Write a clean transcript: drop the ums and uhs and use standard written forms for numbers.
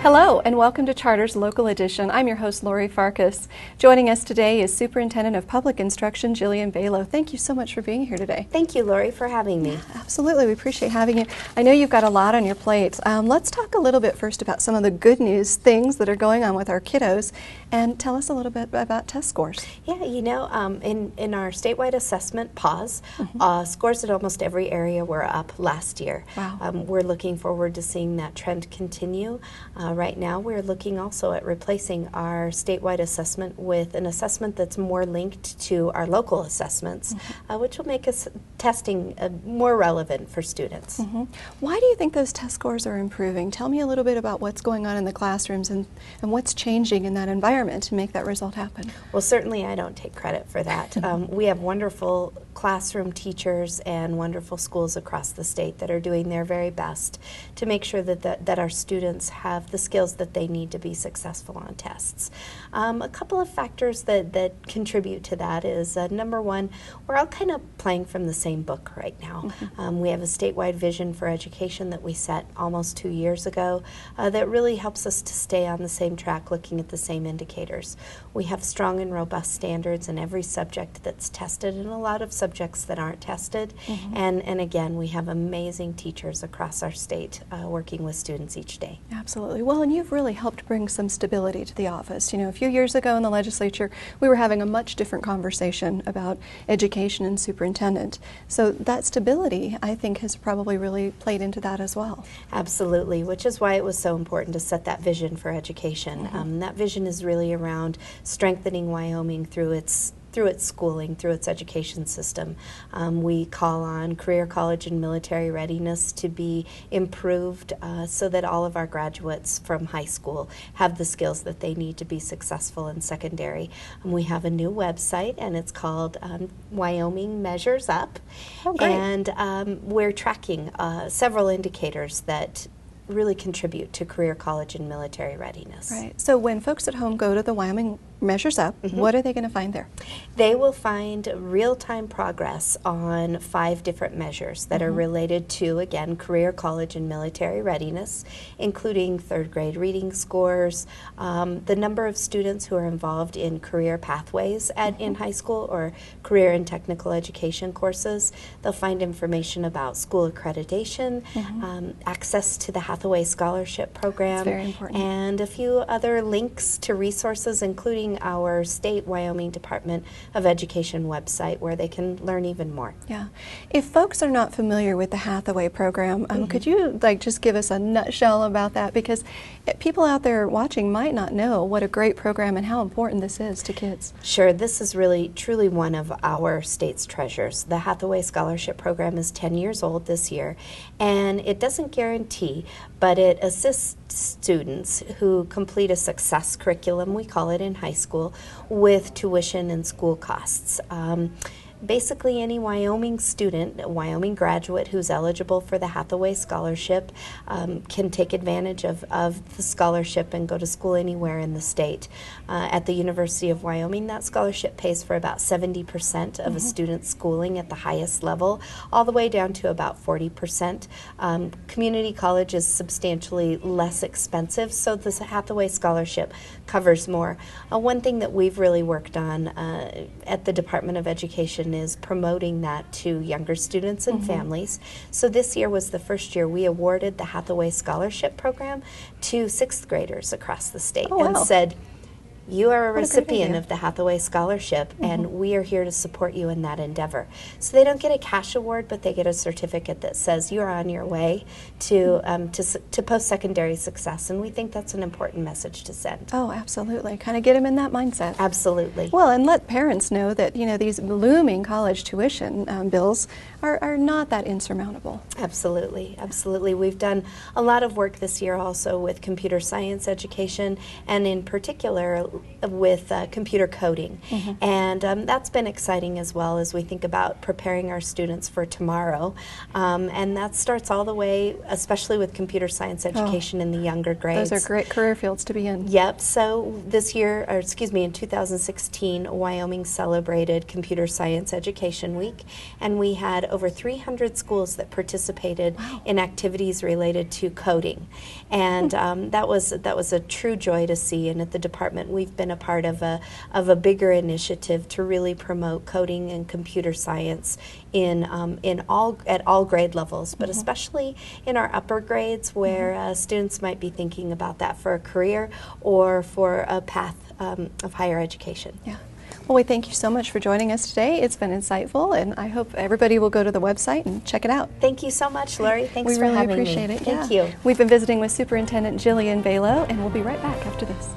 Hello and welcome to Charter's Local Edition. I'm your host, Lori Farkas. Joining us today is Superintendent of Public Instruction, Jillian Balow. Thank you so much for being here today. Thank you, Lori, for having me. Yeah, absolutely, we appreciate having you. I know you've got a lot on your plate. Let's talk a little bit first about some of the good news things that are going on with our kiddos, and tell us a little bit about test scores. Yeah, you know, in our statewide assessment, PAWS, scores at almost every area were up last year. Wow. We're looking forward to seeing that trend continue. Right now, we're looking also at replacing our statewide assessment with an assessment that's more linked to our local assessments, which will make us testing more relevant for students. Why do you think those test scores are improving? Tell me a little bit about what's going on in the classrooms and what's changing in that environment to make that result happen. Well, certainly I don't take credit for that. We have wonderful classroom teachers and wonderful schools across the state that are doing their very best to make sure that our students have the skills that they need to be successful on tests. A couple of factors that contribute to that is, number one, we're all kind of playing from the same book right now. We have a statewide vision for education that we set almost 2 years ago that really helps us to stay on the same track, looking at the same indicators. We have strong and robust standards in every subject that's tested and a lot of subjects that aren't tested. And again, we have amazing teachers across our state working with students each day. Absolutely. Well, and you've really helped bring some stability to the office. You know, a few years ago in the legislature, we were having a much different conversation about education and superintendent. So that stability, I think, has probably really played into that as well. Absolutely, which is why it was so important to set that vision for education. That vision is really around strengthening Wyoming through its schooling, through its education system. We call on career college and military readiness to be improved so that all of our graduates from high school have the skills that they need to be successful in secondary. We have a new website, and it's called Wamming Measures Up. Oh, great. And we're tracking several indicators that really contribute to career college and military readiness. Right. So when folks at home go to the Wyoming Measures Up, what are they going to find there? They will find real-time progress on 5 different measures that are related to, again, career college and military readiness, including 3rd grade reading scores, the number of students who are involved in career pathways in high school or career and technical education courses. They'll find information about school accreditation, access to the Hathaway Scholarship program, That's very important. And a few other links to resources, including our state Wyoming Department of Education website, where they can learn even more. Yeah. If folks are not familiar with the Hathaway program, could you just give us a nutshell about that? Because people out there watching might not know what a great program and how important this is to kids. Sure, this is really truly one of our state's treasures. The Hathaway Scholarship program is 10 years old this year, and it doesn't guarantee, but it assists students who complete a success curriculum, we call it in high school, with tuition and school costs. Basically, any Wyoming student, a Wyoming graduate who's eligible for the Hathaway Scholarship can take advantage of the scholarship and go to school anywhere in the state. At the University of Wyoming, that scholarship pays for about 70% of a student's schooling at the highest level, all the way down to about 40%. Community college is substantially less expensive, so the Hathaway Scholarship covers more. One thing that we've really worked on at the Department of Education is promoting that to younger students and families. So this year was the first year we awarded the Hathaway Scholarship program to 6th graders across the state and said, you are a recipient of the Hathaway Scholarship, and we are here to support you in that endeavor. So they don't get a cash award, but they get a certificate that says you're on your way to post-secondary success, and we think that's an important message to send. Oh, absolutely. Kind of get them in that mindset. Absolutely. Well, and let parents know that, you know, these looming college tuition bills are not that insurmountable. Absolutely, absolutely. We've done a lot of work this year also with computer science education, and in particular with computer coding. And that's been exciting as well as we think about preparing our students for tomorrow. And that starts all the way, especially with computer science education in the younger grades. Those are great career fields to be in. Yep. So this year, or excuse me, in 2016, Wyoming celebrated Computer Science Education Week, and we had over 300 schools that participated in activities related to coding. And that was a true joy to see. And at the department, we've been a part of a bigger initiative to really promote coding and computer science at all grade levels, but especially in our upper grades where students might be thinking about that for a career or for a path of higher education. Yeah. Well, we thank you so much for joining us today. It's been insightful, and I hope everybody will go to the website and check it out. Thank you so much, Lori. Thanks we for really having me. appreciate it. Thank you. We've been visiting with Superintendent Jillian Balow, and we'll be right back after this.